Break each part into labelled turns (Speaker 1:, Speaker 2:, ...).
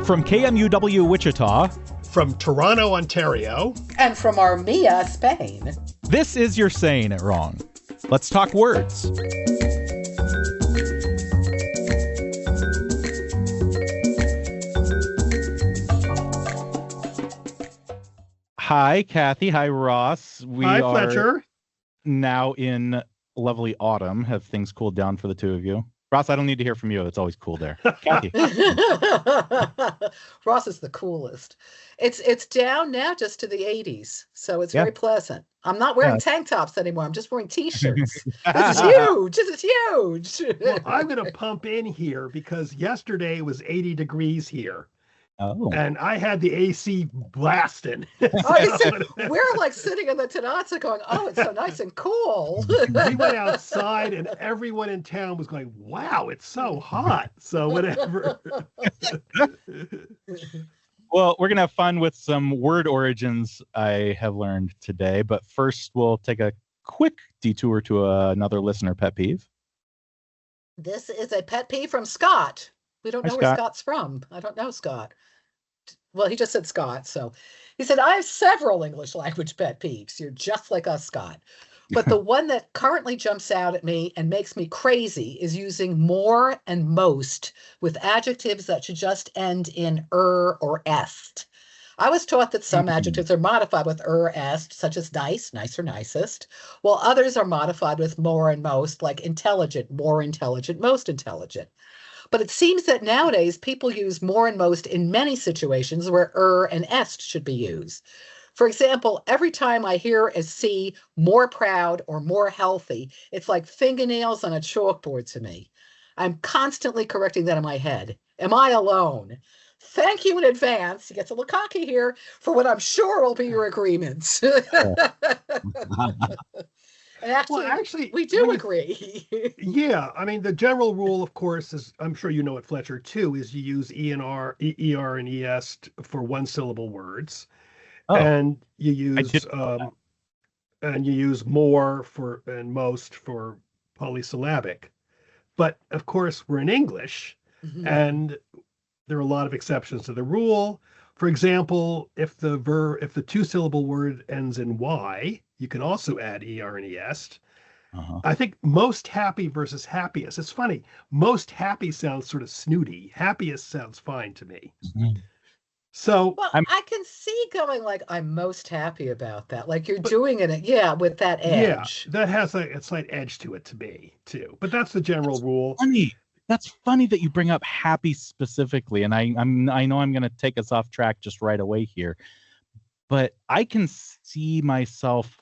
Speaker 1: From KMUW Wichita,
Speaker 2: From Toronto, Ontario,
Speaker 3: and from Armilla, Spain,
Speaker 1: this is You're Saying It Wrong. Let's talk words. Hi, Kathy. Hi, Ross. We
Speaker 2: hi,
Speaker 1: are
Speaker 2: Fletcher.
Speaker 1: now in lovely autumn. Have things cooled down for the two of you? Ross, I don't need to hear from you. It's always cool there. Kathy.
Speaker 3: Ross is the coolest. It's down now just to the 80s, so it's very pleasant. I'm not wearing tank tops anymore. I'm just wearing t-shirts. This is huge. This is huge.
Speaker 2: Well, I'm going to pump in here because yesterday it was 80 degrees here.
Speaker 1: Oh.
Speaker 2: And I had the AC blasting.
Speaker 3: We're like sitting in the Tanatsa going, oh, it's so nice and cool.
Speaker 2: We went outside and everyone in town was going, wow, it's so hot. So whatever.
Speaker 1: Well, we're going to have fun with some word origins I have learned today. But first, we'll take a quick detour to another listener pet peeve.
Speaker 3: This is a pet peeve from Scott. We don't know where Scott's from. I don't know Scott. Well, he just said Scott. So he said, I have several English language pet peeves. You're just like us, Scott. But the one that currently jumps out at me and makes me crazy is using more and most with adjectives that should just end in or est. I was taught that some adjectives are modified with est, such as nice, nicer, nicest, while others are modified with more and most, like intelligent, more intelligent, most intelligent. But it seems that nowadays people use more and most in many situations where and est should be used. For example, every time I hear or see more proud or more healthy, it's like fingernails on a chalkboard to me. I'm constantly correcting that in my head. Am I alone? Thank you in advance. He gets a little cocky here for what I'm sure will be your agreements. And actually, we do agree.
Speaker 2: Yeah, I mean, the general rule, of course, is, I'm sure you know it, Fletcher, too, is you use ER, and est for one-syllable words. Oh, and you use more for and most for polysyllabic. But, of course, we're in English, and there are a lot of exceptions to the rule. For example, if the two-syllable word ends in Y, you can also add ER and est. I think most happy versus happiest. It's funny. Most happy sounds sort of snooty. Happiest sounds fine to me. So
Speaker 3: I can see going like, I'm most happy about that. Like you're doing it, with that edge.
Speaker 2: Yeah, that has a slight edge to it to me too. But that's the general rule.
Speaker 1: Funny. That's funny that you bring up happy specifically, and I know I'm going to take us off track just right away here, but I can see myself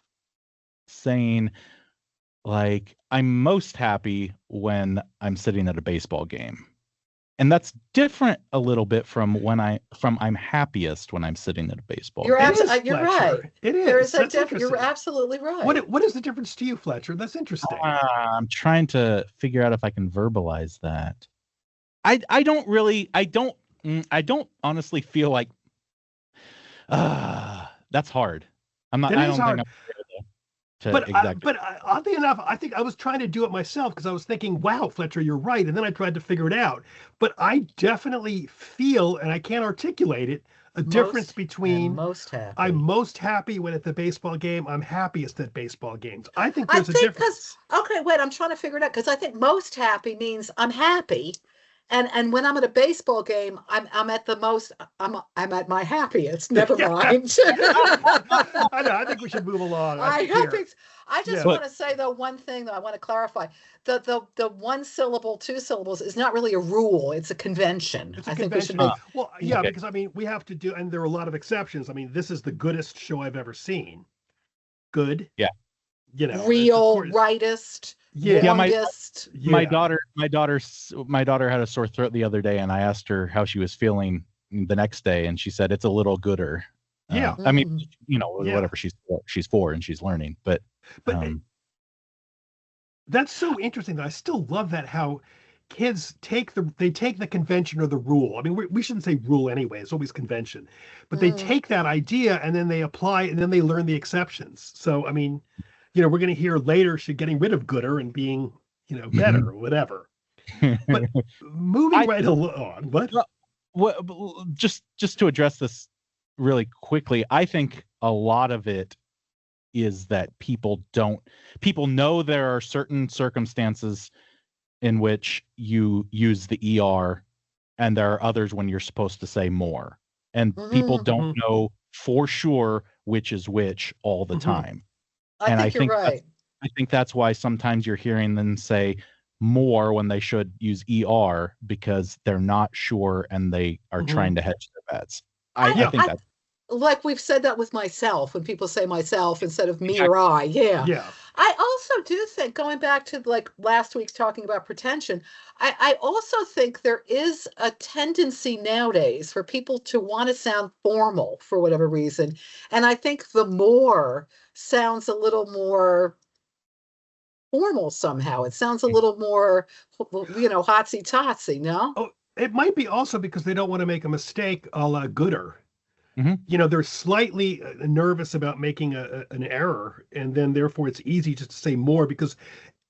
Speaker 1: saying, like, I'm most happy when I'm sitting at a baseball game, and that's different a little bit from I'm happiest when I'm sitting at a baseball game.
Speaker 3: You're right.
Speaker 2: It is.
Speaker 3: There is a difference. You're absolutely right.
Speaker 2: What is the difference to you, Fletcher? That's interesting.
Speaker 1: I'm trying to figure out if I can verbalize that. I don't honestly feel like that's hard. I'm not. I don't think I'm
Speaker 2: But oddly enough, I think I was trying to do it myself because I was thinking, wow, Fletcher, you're right. And then I tried to figure it out. But I definitely feel, and I can't articulate it, difference between I'm most happy when at the baseball game, I'm happiest at baseball games. I think there's a difference.
Speaker 3: Okay, wait, I'm trying to figure it out because I think most happy means I'm happy. And when I'm at a baseball game, I'm at the most. I'm at my happiest. Never mind.
Speaker 2: I know. I think we should move along.
Speaker 3: I just want to say though one thing that I want to clarify: the one syllable, two syllables is not really a rule; it's a convention.
Speaker 2: I think we should make. Well, yeah, okay. Because I mean, we have to do, and there are a lot of exceptions. I mean, this is the goodest show I've ever seen. Good.
Speaker 1: Yeah.
Speaker 2: You know,
Speaker 3: real rightest.
Speaker 1: Yeah, my daughter had a sore throat the other day, and I asked her how she was feeling the next day, and she said it's a little gooder.
Speaker 2: Yeah,
Speaker 1: I mean, whatever. She's 4 and she's learning, but
Speaker 2: that's so interesting. I still love that how kids take the convention or the rule. I mean, we shouldn't say rule anyway. It's always convention, but they take that idea and then they apply it, and then they learn the exceptions. So I mean. We're going to hear later she's getting rid of gooder and being, better or whatever. But moving right along, what?
Speaker 1: Just to address this really quickly, I think a lot of it is that people know there are certain circumstances in which you use the ER, and there are others when you're supposed to say more. And people don't know for sure which is which all the time.
Speaker 3: I think you're right.
Speaker 1: I think that's why sometimes you're hearing them say more when they should use ER, because they're not sure and they are trying to hedge their bets. I think that.
Speaker 3: Like we've said that with myself, when people say myself instead of me or I. Yeah. I also do think, going back to like last week's talking about pretension, I also think there is a tendency nowadays for people to want to sound formal for whatever reason. And I think the more sounds a little more formal somehow. It sounds a little more, hotsy-totsy, no?
Speaker 2: Oh, it might be also because they don't want to make a mistake a la Gooder. They're slightly nervous about making an error, and then therefore it's easy just to say more, because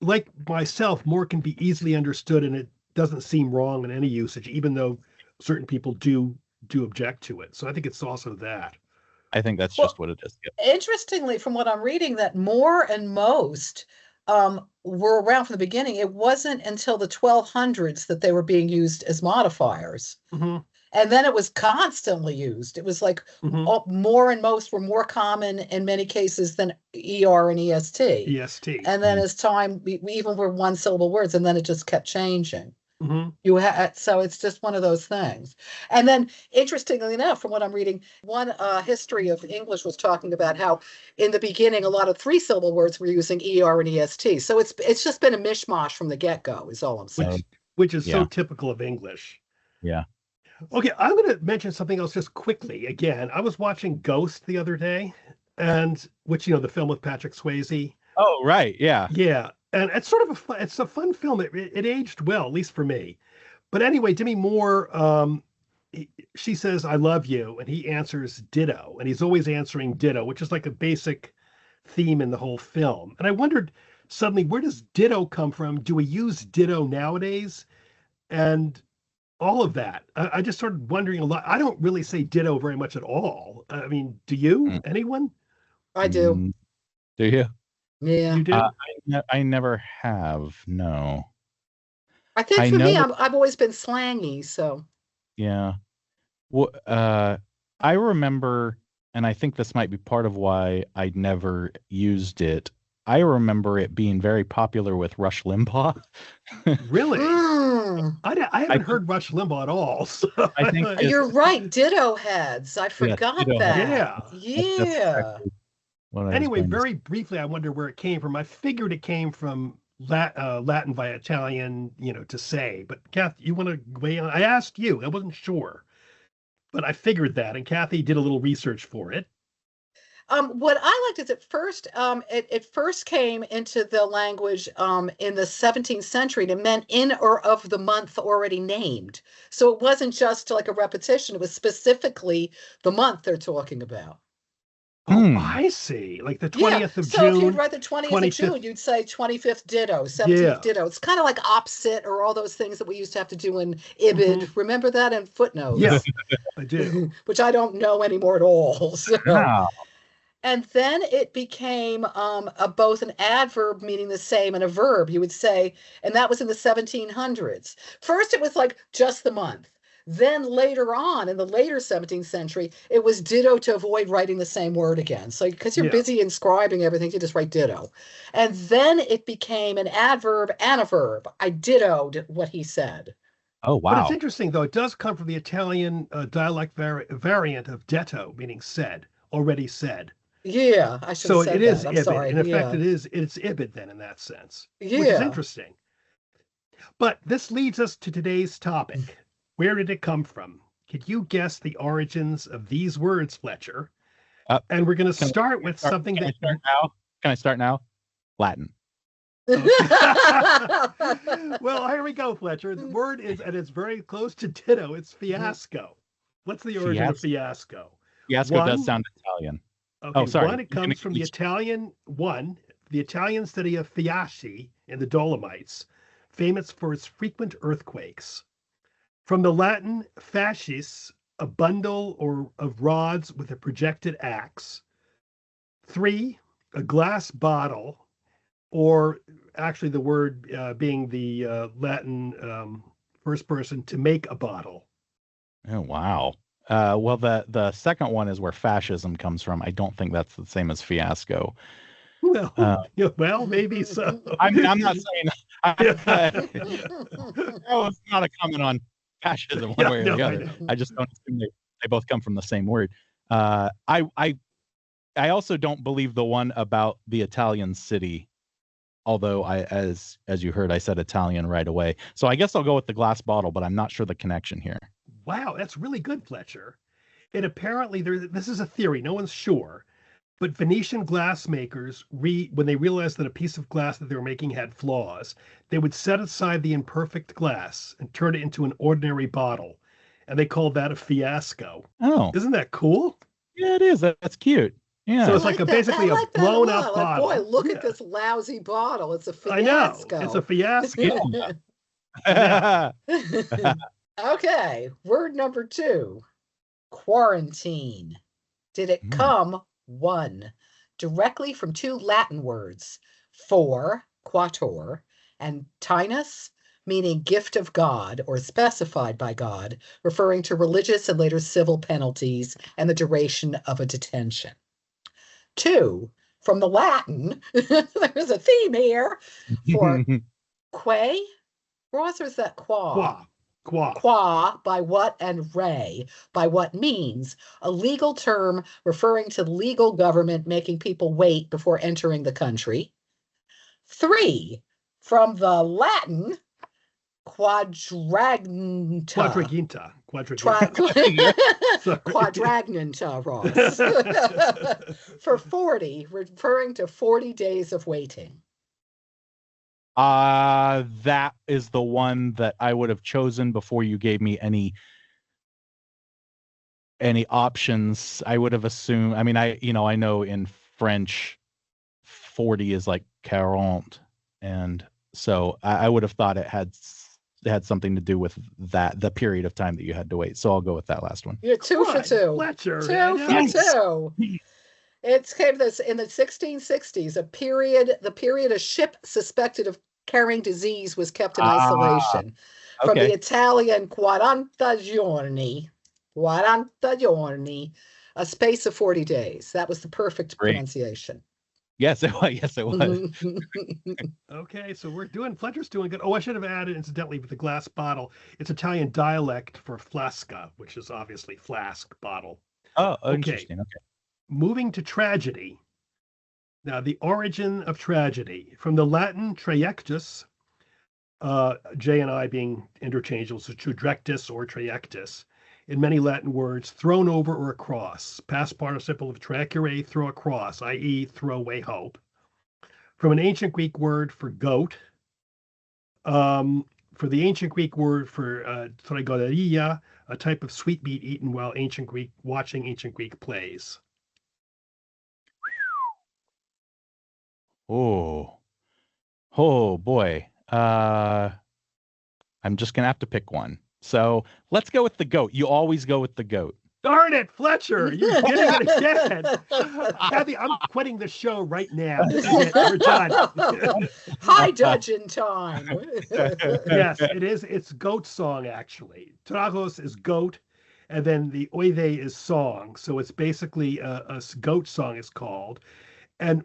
Speaker 2: like myself, more can be easily understood and it doesn't seem wrong in any usage, even though certain people do object to it. So I think it's also that.
Speaker 1: I think that's just what it is.
Speaker 3: Yeah. Interestingly, from what I'm reading, that more and most were around from the beginning. It wasn't until the 1200s that they were being used as modifiers. And then it was constantly used. It was like more and most were more common in many cases than ER and EST.
Speaker 2: EST.
Speaker 3: And then as time, we even were one syllable words, and then it just kept changing. So it's just one of those things. And then, interestingly enough, from what I'm reading, one history of English was talking about how in the beginning a lot of 3-syllable words were using ER and EST. So it's just been a mishmash from the get-go, is all I'm saying.
Speaker 2: Which is so typical of English.
Speaker 1: Yeah.
Speaker 2: Okay, I'm going to mention something else just quickly. Again, I was watching Ghost the other day, and the film with Patrick Swayze.
Speaker 1: Oh, right. Yeah.
Speaker 2: Yeah. And it's sort of it's a fun film. It aged well, at least for me. But anyway, Demi Moore, she says, "I love you." And he answers ditto. And he's always answering ditto, which is like a basic theme in the whole film. And I wondered suddenly, where does ditto come from? Do we use ditto nowadays? And all of that. I just started wondering a lot. I don't really say ditto very much at all. I mean, do you? Anyone?
Speaker 3: I do.
Speaker 1: Do you?
Speaker 3: Yeah.
Speaker 2: You do?
Speaker 1: I never have. No.
Speaker 3: I think for me, I've always been slangy. So.
Speaker 1: Yeah. Well, I remember, and I think this might be part of why I never used it. I remember it being very popular with Rush Limbaugh.
Speaker 2: Really? I haven't heard Rush Limbaugh at all. So.
Speaker 3: I think you're right. Ditto heads. I forgot that. Yeah.
Speaker 2: That's anyway, very briefly, I wonder where it came from. I figured it came from Latin via Italian, to say. But Kath, you want to weigh on? I asked you. I wasn't sure, but I figured that, and Kathy did a little research for it.
Speaker 3: What I liked is it first came into the language in the 17th century, and it meant in or of the month already named. So it wasn't just like a repetition. It was specifically the month they're talking about.
Speaker 2: Oh, I see. Like the 20th of June. So
Speaker 3: if you'd read the 20th of June, you'd say 25th ditto, 17th ditto. It's kind of like opposite, or all those things that we used to have to do in Ibid. Remember that in footnotes?
Speaker 2: Yes, I do.
Speaker 3: Which I don't know anymore at all. So.
Speaker 1: Wow.
Speaker 3: And then it became both an adverb meaning the same and a verb, you would say, and that was in the 1700s. First, it was like just the month. Then later on, in the later 17th century, it was ditto to avoid writing the same word again. So because you're busy inscribing everything, you just write ditto. And then it became an adverb and a verb. I dittoed what he said.
Speaker 1: Oh, wow.
Speaker 2: But it's interesting, though. It does come from the Italian dialect variant of detto, meaning said, already said.
Speaker 3: Yeah, I should have said that. So it is
Speaker 2: Ibid.
Speaker 3: Sorry.
Speaker 2: In effect, it's Ibid then in that sense.
Speaker 3: Yeah.
Speaker 2: Which is interesting. But this leads us to today's topic. Where did it come from? Could you guess the origins of these words, Fletcher? And we're going to start with something that...
Speaker 1: Can I start now? Latin.
Speaker 2: Okay. Well, here we go, Fletcher. The word is, and it's very close to ditto, it's fiasco. What's the origin of fiasco?
Speaker 1: Fiasco does sound Italian.
Speaker 2: Okay, sorry. It comes from the Italian city of Fiasci in the Dolomites, famous for its frequent earthquakes. From the Latin fascis, a bundle or of rods with a projected axe. 3, a glass bottle, or actually the word being the Latin first person, to make a bottle.
Speaker 1: Oh, wow. Well, the second one is where fascism comes from. I don't think that's the same as fiasco.
Speaker 2: Well, well, maybe so.
Speaker 1: I mean, I'm not saying that was not a comment on fascism one way or the other. I just don't assume they both come from the same word. I also don't believe the one about the Italian city, although as you heard, I said Italian right away. So I guess I'll go with the glass bottle, but I'm not sure the connection here.
Speaker 2: Wow, that's really good, Fletcher. And apparently, this is a theory. No one's sure. But Venetian glassmakers, when they realized that a piece of glass that they were making had flaws, they would set aside the imperfect glass and turn it into an ordinary bottle. And they called that a fiasco.
Speaker 1: Oh.
Speaker 2: Isn't that cool?
Speaker 1: Yeah, it is. That's cute. Yeah.
Speaker 2: So it's like basically a blown up bottle.
Speaker 3: Boy, look at this lousy bottle. It's a fiasco.
Speaker 2: I know. It's a fiasco.
Speaker 3: Okay. Word number 2. Quarantine. Did it come, 1, directly from 2 Latin words, for, quator, and tinus, meaning gift of God or specified by God, referring to religious and later civil penalties and the duration of a detention. 2, from the Latin, there's a theme here, for que, Ross, or is that qua? Qua, by what, and re, by what means, a legal term referring to legal government making people wait before entering the country. 3, from the Latin, quadraginta, Ross, for 40, referring to 40 days of waiting.
Speaker 1: That is the one that I would have chosen before you gave me any options. I would have assumed, I mean, I know in French 40 is like 40, and so I would have thought it had something to do with the period of time that you had to wait. So I'll go with that last one.
Speaker 3: You're 2 for 2.
Speaker 2: Fletcher.
Speaker 3: 2 for 2. It came this in the 1660s. The period a ship suspected of carrying disease was kept in isolation. From the Italian 40 giorni, a space of 40 days. That was the perfect pronunciation.
Speaker 1: Yes, it was. Yes, it was.
Speaker 2: Okay, so Fletcher's doing good. Oh, I should have added, incidentally, with the glass bottle, it's Italian dialect for flasca, which is obviously flask, bottle.
Speaker 1: Oh, interesting. Okay.
Speaker 2: Moving to tragedy. Now, the origin of tragedy, from the Latin trajectus, J and I being interchangeable, so trajectus or trajectus, in many Latin words, thrown over or across. Past participle of tracere, throw across, i.e. throw away hope. From an ancient Greek word for goat, for the ancient Greek word for trigoderia, a type of sweetmeat eaten while watching ancient Greek plays.
Speaker 1: Oh boy. I'm just gonna have to pick one. So let's go with the goat. You always go with the goat.
Speaker 2: Darn it, Fletcher! You're getting it again. Kathy, I'm quitting the show right now. We're done.
Speaker 3: High dudgeon time.
Speaker 2: Yes, it is. It's goat song, actually. Tragos is goat, and then the oide is song. So it's basically a goat song is called. And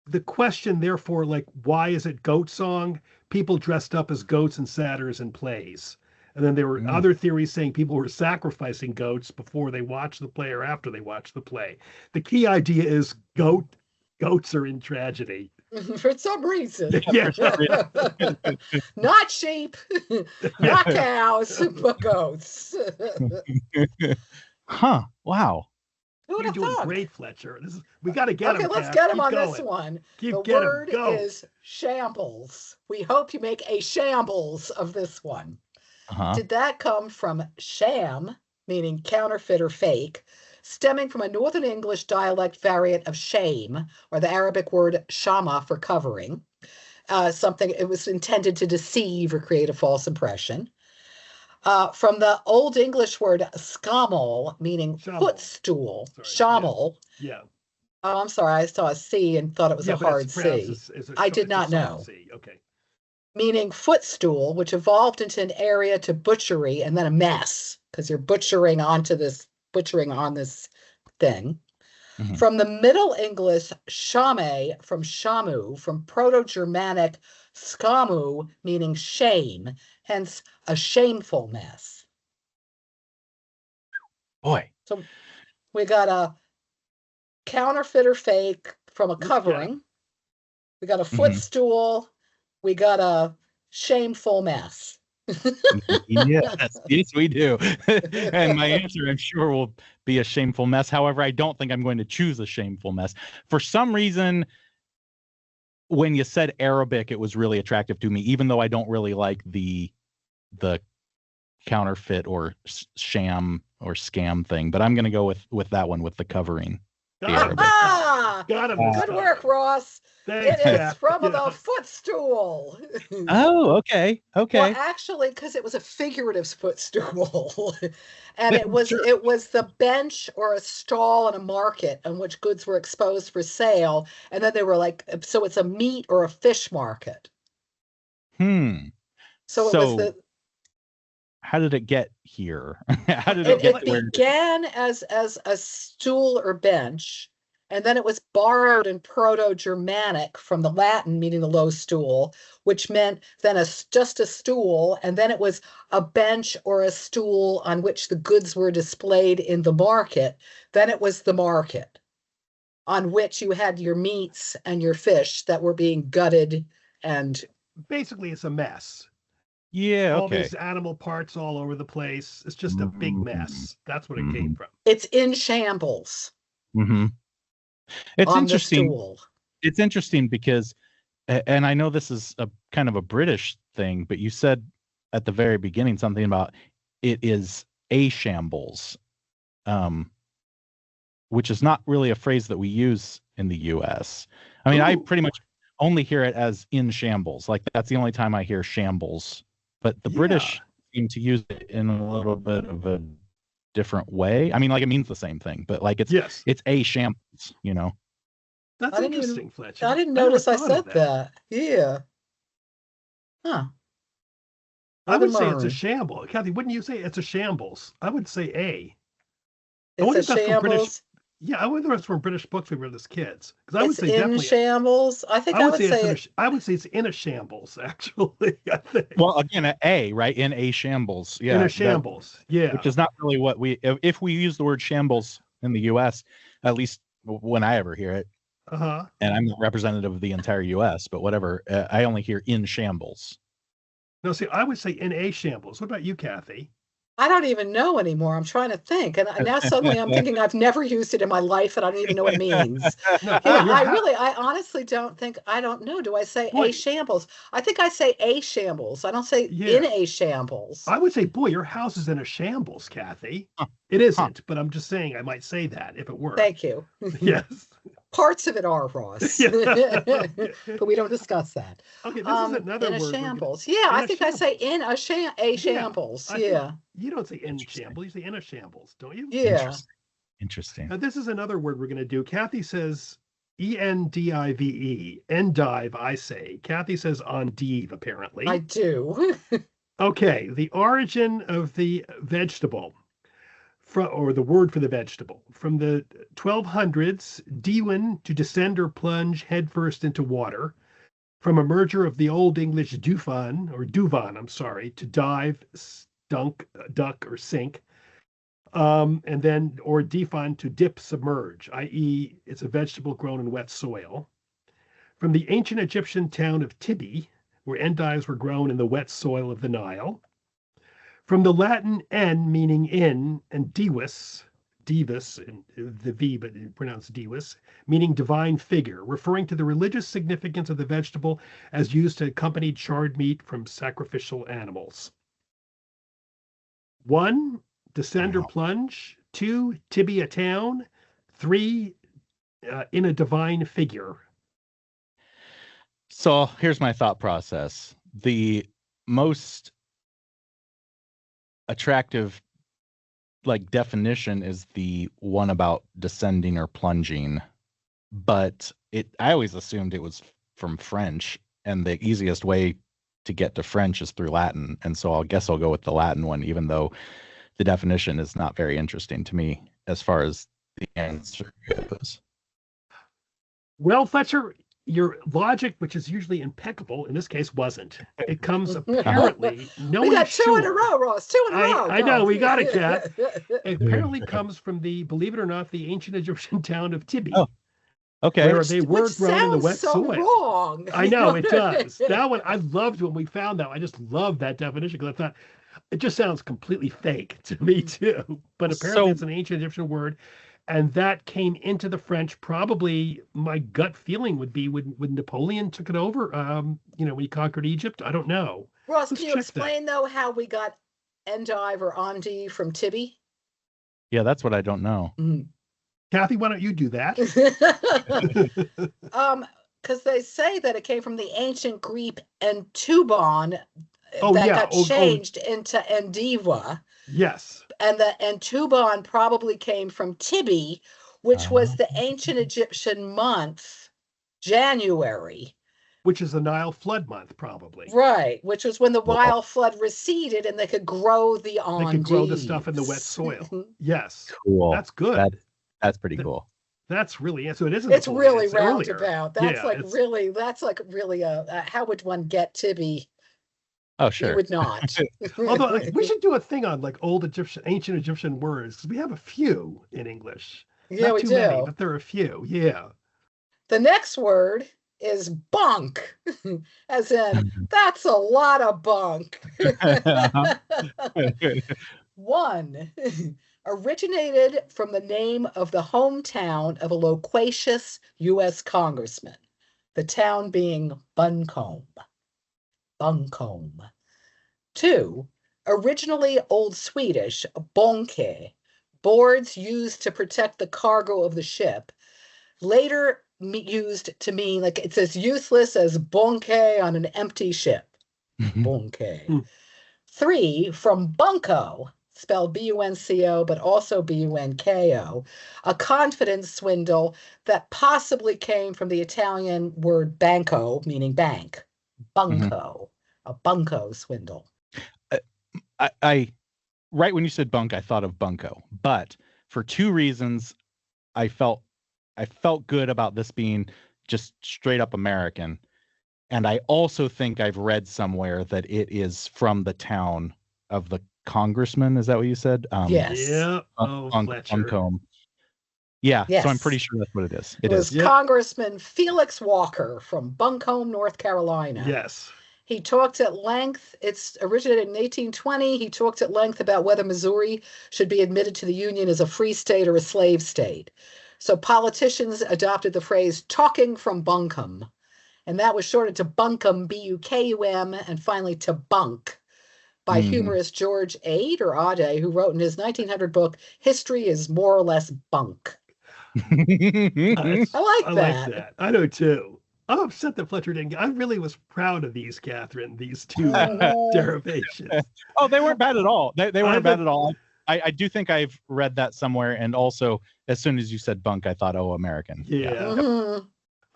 Speaker 2: the question, therefore, like, why is it goat song? People dressed up as goats and satyrs in plays. And then there were other theories saying people were sacrificing goats before they watched the play or after they watched the play. The key idea is goats are in tragedy.
Speaker 3: For some reason.
Speaker 2: Yeah.
Speaker 3: Not sheep, not cows, but goats.
Speaker 1: Huh. Wow.
Speaker 2: You're doing great, Fletcher. We got to get him.
Speaker 3: Okay, let's get him on this one.
Speaker 2: The
Speaker 3: word is shambles. We hope you make a shambles of this one. Did that come from sham, meaning counterfeit or fake, stemming from a Northern English dialect variant of shame, or the Arabic word shama for covering? It was intended to deceive or create a false impression. From the Old English word scammel, meaning
Speaker 2: Schammel.
Speaker 3: footstool.
Speaker 2: Sorry,
Speaker 3: Schammel.
Speaker 2: Yeah.
Speaker 3: Oh, I'm sorry. I saw a C and thought it was a
Speaker 2: but
Speaker 3: hard
Speaker 2: it's pronounced
Speaker 3: C.
Speaker 2: I
Speaker 3: did not know.
Speaker 2: C. Okay.
Speaker 3: Meaning footstool, which evolved into an area to butchery and then a mess, because you're butchering on this thing.
Speaker 1: Mhm.
Speaker 3: From the Middle English shame, from shamu, from Proto-Germanic skamu, meaning shame, hence a shameful mess.
Speaker 1: Boy.
Speaker 3: So we got a counterfeit or fake from a covering.
Speaker 2: Yeah.
Speaker 3: We got a
Speaker 1: Mhm.
Speaker 3: footstool. We got a shameful mess.
Speaker 1: Yes, we do. And my answer, I'm sure, will be a shameful mess. However, I don't think I'm going to choose a shameful mess. For some reason, when you said Arabic, it was really attractive to me, even though I don't really like the counterfeit or sham or scam thing. But I'm going to go with that one, with the covering.
Speaker 2: Got him.
Speaker 3: Good work, Ross.
Speaker 2: Thanks,
Speaker 3: it is
Speaker 2: Jack.
Speaker 3: from the footstool.
Speaker 1: Oh, okay.
Speaker 3: Well, actually, because it was a figurative footstool, and it was
Speaker 1: Sure.
Speaker 3: it was the bench or a stall in a market on which goods were exposed for sale, and then they were like, so it's a meat or a fish market. So it was the.
Speaker 1: How did it get here? How did
Speaker 3: it began as a stool or bench, and then it was borrowed in Proto-Germanic from the Latin, meaning the low stool, which meant then just a stool, and then it was a bench or a stool on which the goods were displayed in the market. Then it was the market, on which you had your meats and your fish that were being gutted, and
Speaker 2: basically it's a mess.
Speaker 1: Yeah,
Speaker 2: all these animal parts all over the place. It's just a big mess. That's what it came from.
Speaker 3: It's in shambles.
Speaker 1: Mm-hmm. It's interesting. It's interesting because, and I know this is a kind of a British thing, but you said at the very beginning something about it is a shambles, which is not really a phrase that we use in the U.S. I mean, I pretty much only hear it as in shambles. Like that's the only time I hear shambles. But the British seem to use it in a little bit of a different way. I mean, like it means the same thing, but like it's a shambles, you know.
Speaker 2: That's interesting, Fletcher.
Speaker 3: I didn't notice I said that. Yeah. Huh.
Speaker 2: I would say it's a shambles. Kathy, wouldn't you say it's a shambles? I would say a.
Speaker 3: It's a shambles.
Speaker 2: Yeah, I wonder if it's from British books we read as kids. Because I would say
Speaker 3: in
Speaker 2: definitely
Speaker 3: shambles. I think I would say
Speaker 2: I would say it's in a shambles. Actually, I think.
Speaker 1: Well, again, right? In a shambles. Yeah.
Speaker 2: In a shambles.
Speaker 1: Which is not really what if we use the word shambles in the U.S. At least when I ever hear it.
Speaker 2: And
Speaker 1: I'm not representative of the entire U.S., but whatever. I only hear in shambles.
Speaker 2: No, see, I would say in a shambles. What about you, Kathy?
Speaker 3: I don't even know anymore. I'm trying to think. And now suddenly I'm thinking I've never used it in my life and I don't even know what it means. I honestly don't know. Do I say a shambles? I think I say a shambles. I don't say in a shambles.
Speaker 2: I would say, boy, your house is in a shambles, Kathy. It isn't, but I'm just saying I might say that if it were.
Speaker 3: Thank you.
Speaker 2: Yes.
Speaker 3: Parts of it are, Ross. But we don't discuss that.
Speaker 2: Okay, this is another word.
Speaker 3: In a shambles. Yeah, I think I say in a shambles. Yeah.
Speaker 2: You don't say in shambles, you say in a shambles, don't you?
Speaker 3: Yeah.
Speaker 1: Interesting.
Speaker 2: Now, this is another word we're going to do. Kathy says endive. Endive, I say. Kathy says endive, apparently.
Speaker 3: I do.
Speaker 2: Okay, the origin of the vegetable. Or the word for the vegetable. From the 1200s, diwen, to descend or plunge headfirst into water. From a merger of the Old English duvan, to dive, duck, or sink. And then, or defan, to dip, submerge, i.e. it's a vegetable grown in wet soil. From the ancient Egyptian town of Tibi, where endives were grown in the wet soil of the Nile. From the Latin en, meaning in, and divus, and the V, but pronounced divus, meaning divine figure, referring to the religious significance of the vegetable as used to accompany charred meat from sacrificial animals. 1, descend or plunge. 2, Tibia town. 3, in a divine figure.
Speaker 1: So here's my thought process. The most attractive like definition is the one about descending or plunging, but I always assumed it was from French, and the easiest way to get to French is through Latin, and so I'll go with the Latin one, even though the definition is not very interesting to me as far as the answer goes.
Speaker 2: Well, Fletcher, your logic, which is usually impeccable, in this case wasn't. It comes apparently, no
Speaker 3: we
Speaker 2: one's
Speaker 3: got two
Speaker 2: sure.
Speaker 3: in a row, Ross. Two in a row.
Speaker 2: I know, we got it, Kat. It apparently comes from believe it or not, the ancient Egyptian town of Tibi.
Speaker 1: Oh, okay.
Speaker 2: Where they were grown in the wet soil.
Speaker 3: Wrong.
Speaker 2: I know, it does. That one, I loved when we found that. I just loved that definition because I thought, it just sounds completely fake to me too. But apparently it's an ancient Egyptian word. And that came into the French. Probably my gut feeling would be when Napoleon took it over, when he conquered Egypt. I don't know.
Speaker 3: Ross, can you explain though how we got endive or endive from Tibi?
Speaker 1: Yeah, that's what I don't know.
Speaker 2: Kathy, why don't you do that?
Speaker 3: Because they say that it came from the ancient Greek entubon got changed into endiva.
Speaker 2: Yes.
Speaker 3: And the entubon probably came from Tibi, which was the ancient Egyptian month, January.
Speaker 2: Which is the Nile flood month, probably.
Speaker 3: Right, which was when the Nile flood receded and they could grow the endives.
Speaker 2: They could grow the stuff in the wet soil. Yes.
Speaker 1: Cool.
Speaker 2: That's good.
Speaker 1: That's pretty cool.
Speaker 2: That's really, so it isn't.
Speaker 3: It's really
Speaker 2: roundabout.
Speaker 3: That's like really how would one get Tibi?
Speaker 1: Oh, sure.
Speaker 3: You would not.
Speaker 2: Although we should do a thing on like ancient Egyptian words, because we have a few in English.
Speaker 3: Yeah,
Speaker 2: not
Speaker 3: we
Speaker 2: too
Speaker 3: do.
Speaker 2: Many, but there are a few. Yeah.
Speaker 3: The next word is bunk, as in that's a lot of bunk. 1, originated from the name of the hometown of a loquacious U.S. congressman, the town being Buncombe. Buncombe. 2, originally Old Swedish, bonke, boards used to protect the cargo of the ship, later used to mean, like it's as useless as bonke on an empty ship. Bonke. 3, from bunco, spelled B-U-N-C-O, but also B-U-N-K-O, a confidence swindle that possibly came from the Italian word banco, meaning bank. Bunco, a bunco swindle.
Speaker 1: I right when you said bunk, I thought of bunco, but for 2 reasons, I felt good about this being just straight up American, and I also think I've read somewhere that it is from the town of the congressman. Is that what you said?
Speaker 3: Yes.
Speaker 2: Yeah.
Speaker 1: Buncombe. Yeah. Yes. So I'm pretty sure that's what it is.
Speaker 3: It was Congressman Felix Walker from Buncombe, North Carolina.
Speaker 2: Yes.
Speaker 3: He talked at length. It's originated in 1820. He talked at length about whether Missouri should be admitted to the Union as a free state or a slave state. So politicians adopted the phrase talking from Buncombe. And that was shortened to Buncombe, B-U-K-U-M, and finally to Bunk by humorist George Ade, who wrote in his 1900 book, History is More or Less Bunk. I like that.
Speaker 2: I do too. I'm upset that Fletcher didn't get. I really was proud of these, Catherine, these 2 derivations.
Speaker 1: Oh, they weren't bad at all. They weren't bad at all. I do think I've read that somewhere. And also, as soon as you said bunk, I thought, American.
Speaker 2: Yeah.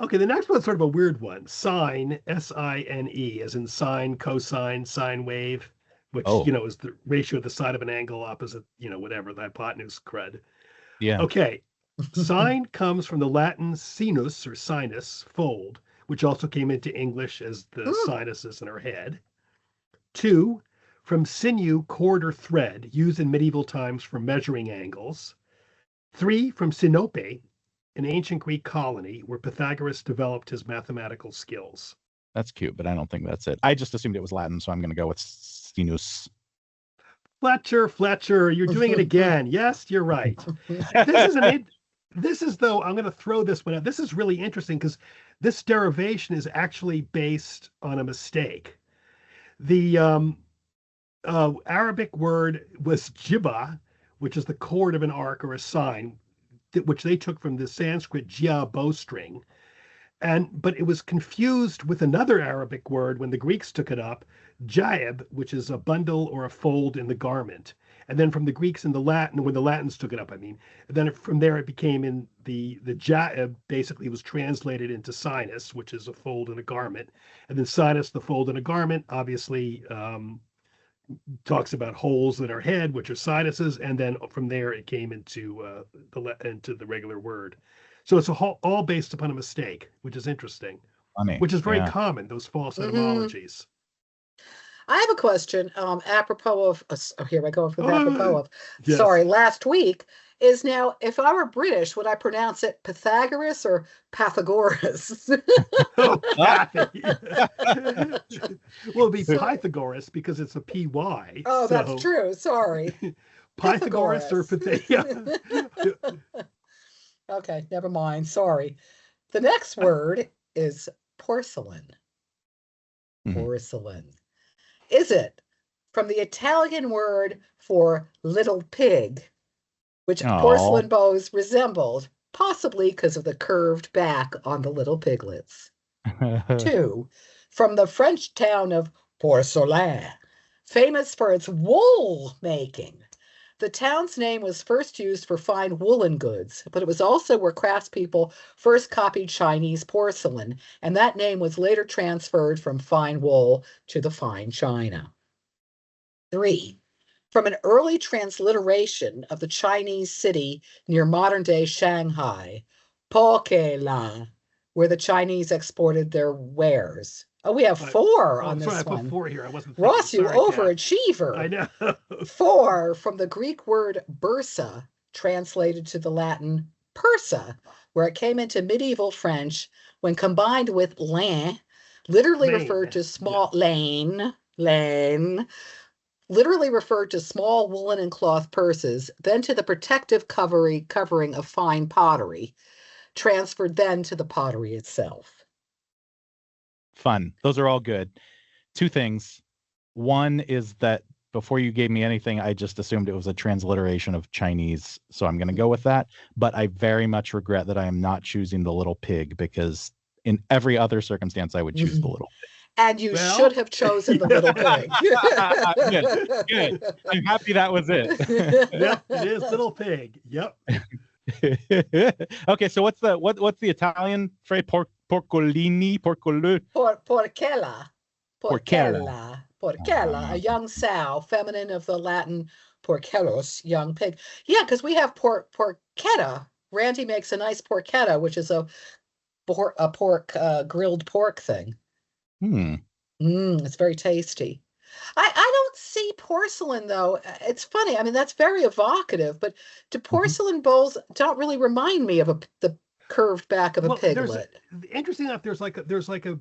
Speaker 2: Okay, the next one's sort of a weird one. Sine, S-I-N-E, as in sine, cosine, sine wave, which, is the ratio of the side of an angle opposite, whatever, the hypotenuse crud.
Speaker 1: Yeah.
Speaker 2: Okay. Sine comes from the Latin sinus or sinus, fold, which also came into English as the sinuses in our head. 2, from sinew, cord, or thread, used in medieval times for measuring angles. 3, from Sinope, an ancient Greek colony where Pythagoras developed his mathematical skills.
Speaker 1: That's cute, but I don't think that's it. I just assumed it was Latin, so I'm going to go with sinus.
Speaker 2: Fletcher, you're doing it again. Yes, you're right. This is, though, I'm going to throw this one out. This is really interesting because this derivation is actually based on a mistake. The Arabic word was jibba, which is the cord of an arc or a sign, which they took from the Sanskrit jia, bowstring. But it was confused with another Arabic word when the Greeks took it up, jaib, which is a bundle or a fold in the garment. And then from the Greeks and the Latin, when the Latins took it up, I mean, and then from there it became in the jaib basically was translated into sinus, which is a fold in a garment. And then sinus, the fold in a garment, obviously talks about holes in our head, which are sinuses. And then from there it came into the regular word. So it's all based upon a mistake, which is interesting,
Speaker 1: Funny.
Speaker 2: which is very common, those false etymologies.
Speaker 3: I have a question apropos of, here I go with apropos of,
Speaker 2: Yes.
Speaker 3: sorry, last week is now, if I were British, would I pronounce it Pythagoras or Pythagoras?
Speaker 2: Oh, Kathy. Well, it'd be Pythagoras because it's a PY.
Speaker 3: Oh, that's true. Sorry.
Speaker 2: Pythagoras or Pythagoras.
Speaker 3: Okay, never mind. Sorry. The next word is porcelain. Porcelain. Is it from the Italian word for little pig, which porcelain bows resembled, possibly because of the curved back on the little piglets? 2, from the French town of Porcelain, famous for its wool making. The town's name was first used for fine woolen goods, but it was also where craftspeople first copied Chinese porcelain, and that name was later transferred from fine wool to the fine china. 3, from an early transliteration of the Chinese city near modern-day Shanghai, Pokelan, where the Chinese exported their wares. Oh, we have 4 on this
Speaker 2: one. I put 4 here. I wasn't thinking.
Speaker 3: Ross, you overachiever.
Speaker 2: I know.
Speaker 3: 4, from the Greek word bursa, translated to the Latin persa, where it came into medieval French when combined with laine, literally referred to small lane, literally referred to small woolen and cloth purses, then to the protective covering of fine pottery, transferred then to the pottery itself.
Speaker 1: Fun. Those are all good. 2 things. One is that before you gave me anything, I just assumed it was a transliteration of Chinese. So I'm going to go with that. But I very much regret that I am not choosing the little pig, because in every other circumstance, I would choose the little pig.
Speaker 3: And you should have chosen the little pig.
Speaker 1: Good. I'm happy that was it.
Speaker 2: Yep, it is little pig. Yep.
Speaker 1: Okay, so what's the Italian phrase? Porcella,
Speaker 3: a young sow, feminine of the Latin porcellos, young pig. Yeah, because we have porchetta. Randy makes a nice porchetta, which is a pork grilled pork thing. It's very tasty. I don't see porcelain, though. It's funny. I mean, that's very evocative, but the porcelain bowls don't really remind me of the curved back of a piglet.
Speaker 2: Interesting enough, there's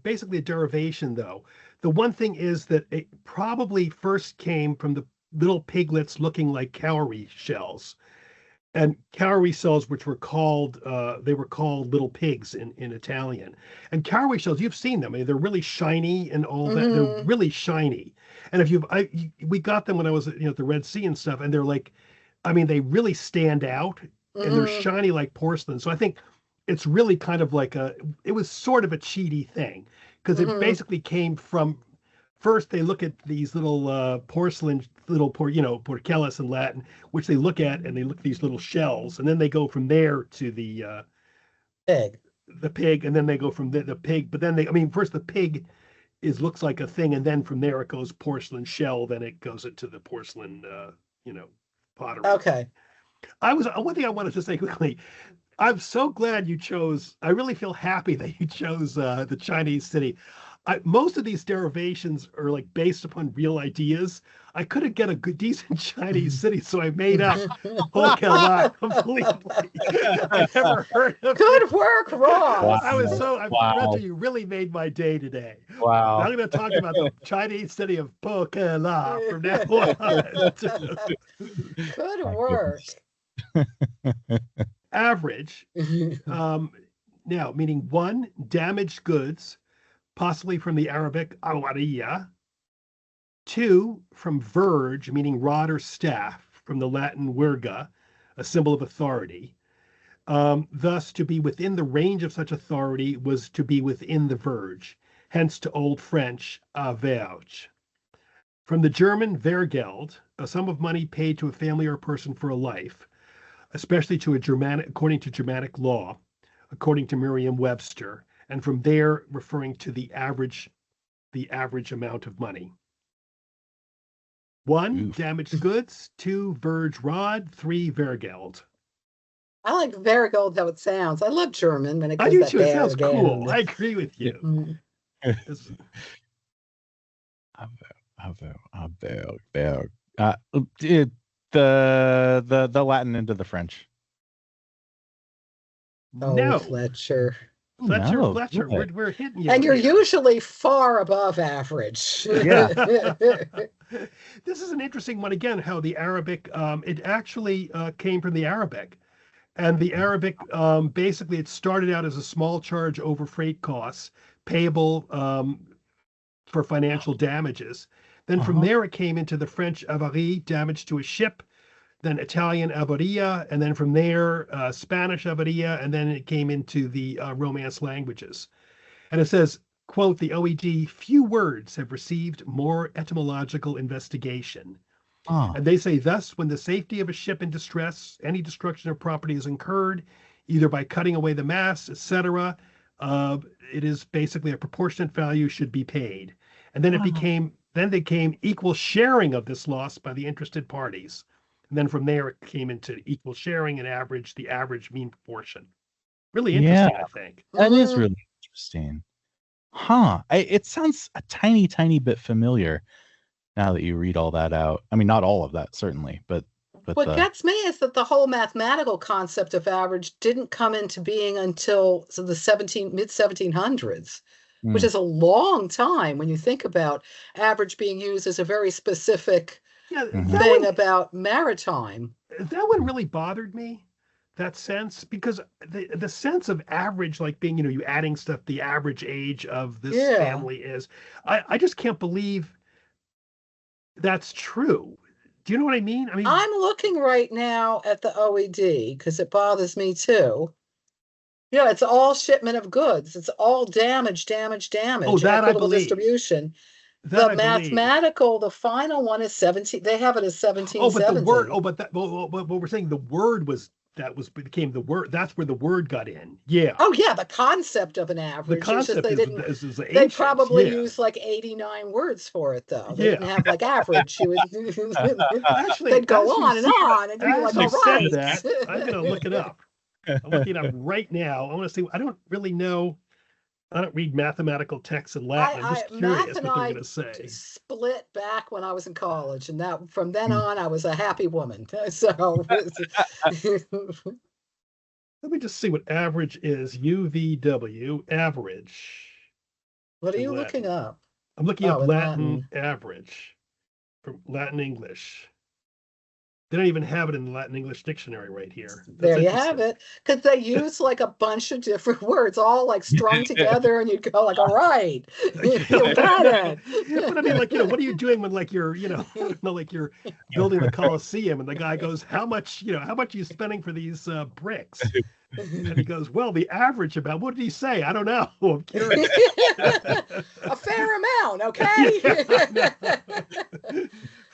Speaker 2: basically a derivation, though. The one thing is that it probably first came from the little piglets looking like cowrie shells. And cowrie shells, which were called, little pigs in Italian. And cowrie shells, you've seen them. I mean, they're really shiny and all that. They're really shiny. And if we got them when I was at the Red Sea and stuff, and they're like, I mean, they really stand out, and they're shiny like porcelain. So I think it's really kind of like it was sort of a cheaty thing, because it basically came from. First, they look at these little porcelain, porcellas in Latin, which they look at, and they look at these little shells, and then they go from there to the pig, and then they go from the pig. But then first the pig looks like a thing, and then from there it goes porcelain shell, then it goes into the porcelain, pottery.
Speaker 3: Okay.
Speaker 2: One thing I wanted to say quickly. I'm so glad you chose. I really feel happy that you chose the Chinese city. Most of these derivations are like based upon real ideas. I couldn't get a decent Chinese city, so I made up Pokelan completely. I never heard of
Speaker 3: Good work, Ross.
Speaker 2: Wow. You really made my day today.
Speaker 1: Wow.
Speaker 2: I'm going to talk about the Chinese city of Pokelan from now on.
Speaker 3: Good work.
Speaker 2: Average, now meaning 1, damaged goods, possibly from the Arabic awariya. 2, from verge, meaning rod or staff, from the Latin virga, a symbol of authority. Thus, to be within the range of such authority was to be within the verge, hence to Old French, verge. From the German Wehrgeld, a sum of money paid to a family or person for a life, especially to a Germanic, according to Germanic law, according to Merriam-Webster, and from there referring to the average amount of money. 1, damaged goods. 2, verge rod. 3, Wehrgeld.
Speaker 3: I like Verigold, though it sounds. I love German when it goes
Speaker 2: I do
Speaker 3: that
Speaker 2: too. It sounds
Speaker 3: Wehrgeld.
Speaker 2: cool. I agree with you.
Speaker 3: Mm.
Speaker 1: The Latin into the French.
Speaker 3: Oh,
Speaker 2: No,
Speaker 3: Fletcher.
Speaker 2: Fletcher,
Speaker 1: No,
Speaker 2: Fletcher,
Speaker 1: what?
Speaker 2: we're hitting you.
Speaker 3: And you're
Speaker 2: here.
Speaker 3: usually far above average.
Speaker 1: Yeah.
Speaker 2: This is an interesting one again. How the Arabic, it actually came from the Arabic, and the Arabic basically it started out as a small charge over freight costs payable for financial damages. Then from there it came into the French avarie, damage to a ship, then Italian avaria, and then from there Spanish avaria, and then it came into the Romance languages. And it says, quote, the OED, few words have received more etymological investigation. And they say, thus, when the safety of a ship in distress, any destruction of property is incurred, either by cutting away the mast, etc., it is basically a proportionate value should be paid. And then they came equal sharing of this loss by the interested parties. And then from there, it came into equal sharing and average, the average mean proportion. Really interesting, I think.
Speaker 1: That is really interesting. It sounds a tiny, tiny bit familiar now that you read all that out. I mean, not all of that, certainly, but
Speaker 3: what gets me is that the whole mathematical concept of average didn't come into being until the mid 1700s, which is a long time when you think about average being used as a very specific thing about maritime.
Speaker 2: That one really bothered me, that sense, because the sense of average, like being, you adding stuff, the average age of this family is, I just can't believe that's true. Do you know what I mean? I mean,
Speaker 3: I'm looking right now at the OED because it bothers me too. Yeah, it's all shipment of goods. It's all damage.
Speaker 2: Oh, that I believe.
Speaker 3: Distribution. The mathematical, the final one is 17. They have it as 1770.
Speaker 2: Oh, but the word. Oh, but what we're saying, the word became the word. That's where the word got in. Yeah.
Speaker 3: Oh, yeah. The concept of an average.
Speaker 2: The concept
Speaker 3: is
Speaker 2: ancient.
Speaker 3: They probably used like 89 words for it, though. They didn't have like average.
Speaker 2: Actually,
Speaker 3: they'd go on and on, and you're like, all right.
Speaker 2: I'm going to look it up. I'm looking it up right now. I want to see. I don't really know. I don't read mathematical texts in Latin. I'm just curious what they're going to say.
Speaker 3: Split back when I was in college, and that from then on, I was a happy woman. So
Speaker 2: let me just see what average is. UVW average.
Speaker 3: What are you looking up?
Speaker 2: I'm looking up Latin average from Latin English. They don't even have it in the Latin English dictionary right here.
Speaker 3: There you have it. Because they use like a bunch of different words, all like strung together, and you go like, all right, you got it.
Speaker 2: But I mean, like, what are you doing when like you're, like you're building the Colosseum and the guy goes, how much are you spending for these bricks? And he goes, well, the average about, what did he say? I don't know. I'm curious.
Speaker 3: A fair amount, okay?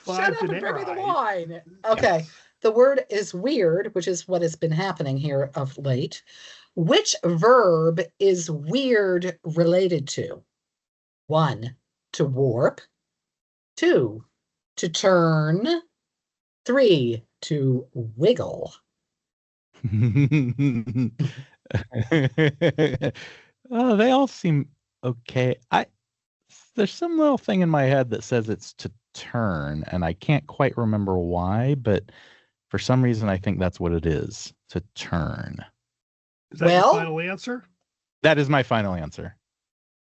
Speaker 3: Shut up and bring me the wine. Okay. The word is weird, which is what has been happening here of late. Which verb is weird related to? 1, to warp. 2, to turn. 3, to wiggle.
Speaker 1: Oh, they all seem okay. There's some little thing in my head that says it's to turn, and I can't quite remember why, but for some reason I think that's what it is, to turn.
Speaker 2: Is that your final answer?
Speaker 1: That is my final answer.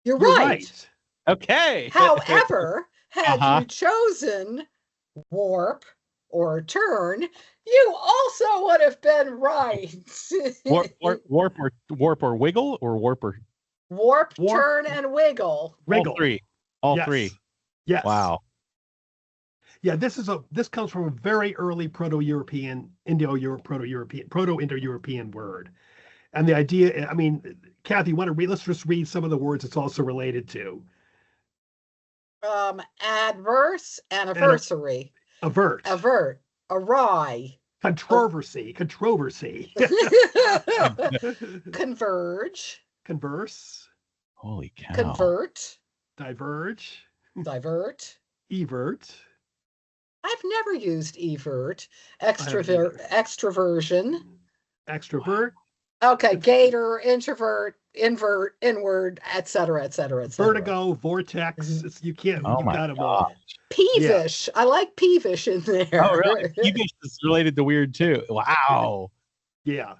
Speaker 3: You're right.
Speaker 1: Okay.
Speaker 3: However, had you chosen warp or turn, you also would have been right.
Speaker 1: warp or wiggle, or warp,
Speaker 3: turn, and wiggle.
Speaker 2: Wiggle.
Speaker 1: All three.
Speaker 2: Yes.
Speaker 1: Wow.
Speaker 2: Yeah, this comes from a very early Proto-European, Proto-Indo-European word. And the idea, I mean, Kathy, you want to read? Let's just read some of the words it's also related to.
Speaker 3: Adverse, anniversary,
Speaker 2: avert,
Speaker 3: awry,
Speaker 2: controversy,
Speaker 3: converge,
Speaker 2: converse,
Speaker 1: holy cow,
Speaker 3: convert,
Speaker 2: diverge,
Speaker 3: divert,
Speaker 2: evert.
Speaker 3: I've never used evert, extroversion,
Speaker 2: extrovert.
Speaker 3: Okay, gator, introvert, invert, inward, etc., etc., etc.
Speaker 2: Vertigo, vortex. You can't.
Speaker 1: Oh
Speaker 2: you
Speaker 1: my
Speaker 2: got them all.
Speaker 3: Peevish. Yeah. I like peevish in there.
Speaker 1: Oh, really? Peevish is related to weird too. Wow.
Speaker 2: Yeah,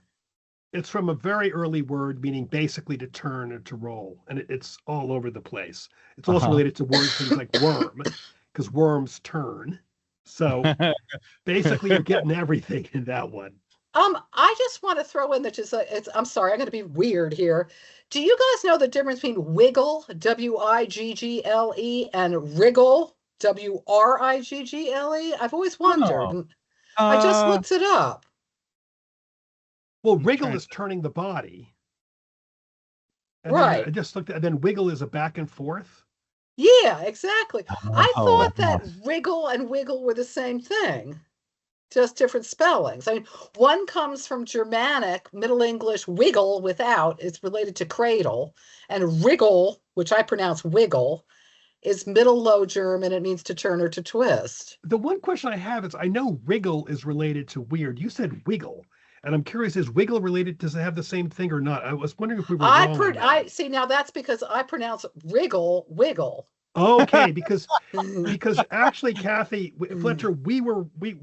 Speaker 2: it's from a very early word meaning basically to turn or to roll, and it's all over the place. It's also related to things like worm, because worms turn. So basically, you're getting everything in that one.
Speaker 3: I just want to throw in that I'm sorry, I'm going to be weird here. Do you guys know the difference between wiggle, W-I-G-G-L-E, and wriggle, W-R-I-G-G-L-E? I've always wondered. I just looked it up.
Speaker 2: Well, wriggle is turning the body. And
Speaker 3: right.
Speaker 2: I just looked at, and then wiggle is a back and forth.
Speaker 3: Yeah, exactly. I thought that wriggle and wiggle were the same thing. Just different spellings. I mean, one comes from Germanic, Middle English, wiggle without, it's related to cradle, and wriggle, which I pronounce wiggle, is Middle Low German. It means to turn or to twist.
Speaker 2: The one question I have is, I know wriggle is related to weird. You said wiggle, and I'm curious, is wiggle related? Does it have the same thing or not? I was wondering if we were wrong.
Speaker 3: I see, now that's because I pronounce wriggle, wiggle.
Speaker 2: Okay, because actually, Kathy Fletcher,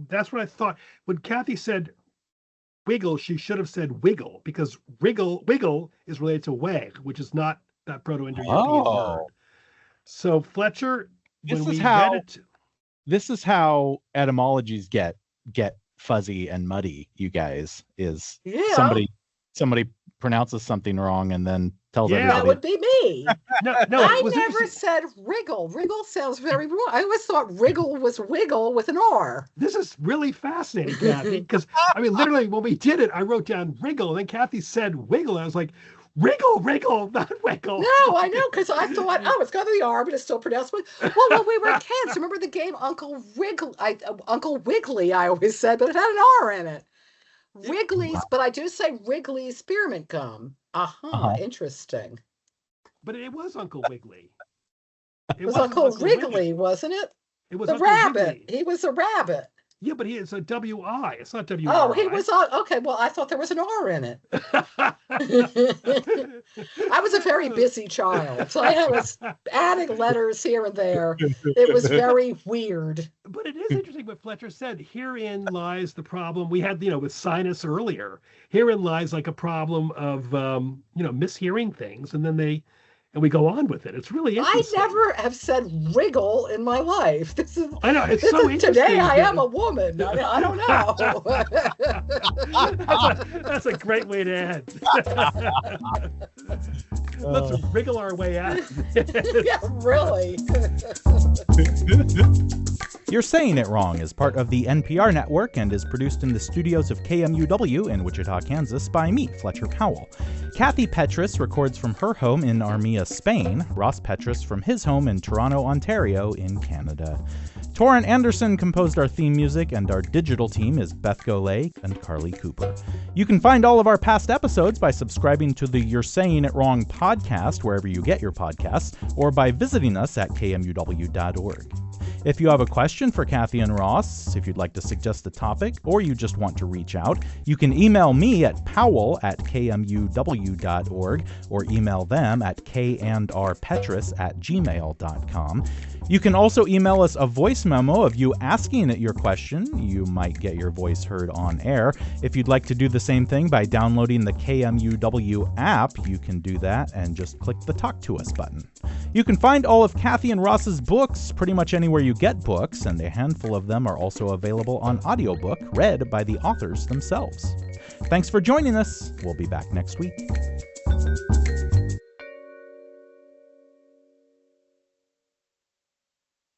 Speaker 2: that's what I thought. When Kathy said wiggle, she should have said wiggle, because wiggle is related to wag, which is not that Proto-Indo-European word. So Fletcher, this
Speaker 1: is how etymologies get fuzzy and muddy, you guys, is somebody pronounces something wrong and then tells everybody.
Speaker 3: That would be me.
Speaker 2: No,
Speaker 3: I never said wriggle. Wriggle sounds very wrong. I always thought wriggle was wiggle with an R.
Speaker 2: This is really fascinating, Kathy, because I mean, literally when we did it, I wrote down wriggle, and then Kathy said wiggle. I was like, wriggle, not wiggle.
Speaker 3: No, I know, because I thought, it's got the R, but it's still pronounced wiggle. Well, when we were kids, remember the game Uncle Wiggly, I always said, but it had an R in it. Wrigley's, but I do say Wrigley's spearmint gum. Interesting.
Speaker 2: But it was Uncle Wiggly.
Speaker 3: It was Uncle Wrigley, wasn't it?
Speaker 2: It was
Speaker 3: the
Speaker 2: Uncle
Speaker 3: rabbit.
Speaker 2: Wiggly.
Speaker 3: He was a rabbit.
Speaker 2: Yeah, but it's a W-I. It's not W-I.
Speaker 3: Oh, he was okay. Well, I thought there was an R in it. I was a very busy child, so I was adding letters here and there. It was very weird.
Speaker 2: But it is interesting what Fletcher said. Herein lies the problem. We had, with sinus earlier. Herein lies like a problem of, mishearing things, and then we go on with it. It's really interesting.
Speaker 3: I never have said wriggle in my life.
Speaker 2: I know, it's so interesting.
Speaker 3: Today I am a woman. I don't
Speaker 2: know. That's a great way to end. Let's wriggle our way out.
Speaker 3: Yeah, really.
Speaker 1: You're Saying It Wrong is part of the NPR network and is produced in the studios of KMUW in Wichita, Kansas by me, Fletcher Powell. Kathy Petrus records from her home in Armia, Spain, Ross Petrus from his home in Toronto, Ontario in Canada. Torrin Anderson composed our theme music, and our digital team is Beth Golay and Carly Cooper. You can find all of our past episodes by subscribing to the You're Saying It Wrong podcast wherever you get your podcasts, or by visiting us at kmuw.org. If you have a question for Kathy and Ross, if you'd like to suggest a topic, or you just want to reach out, you can email me at powell@kmuw.org or email them at kandrpetrus@gmail.com. You can also email us a voice memo of you asking your question. You might get your voice heard on air. If you'd like to do the same thing by downloading the KMUW app, you can do that and just click the Talk to Us button. You can find all of Kathy and Ross's books pretty much anywhere you get books, and a handful of them are also available on audiobook, read by the authors themselves. Thanks for joining us. We'll be back next week.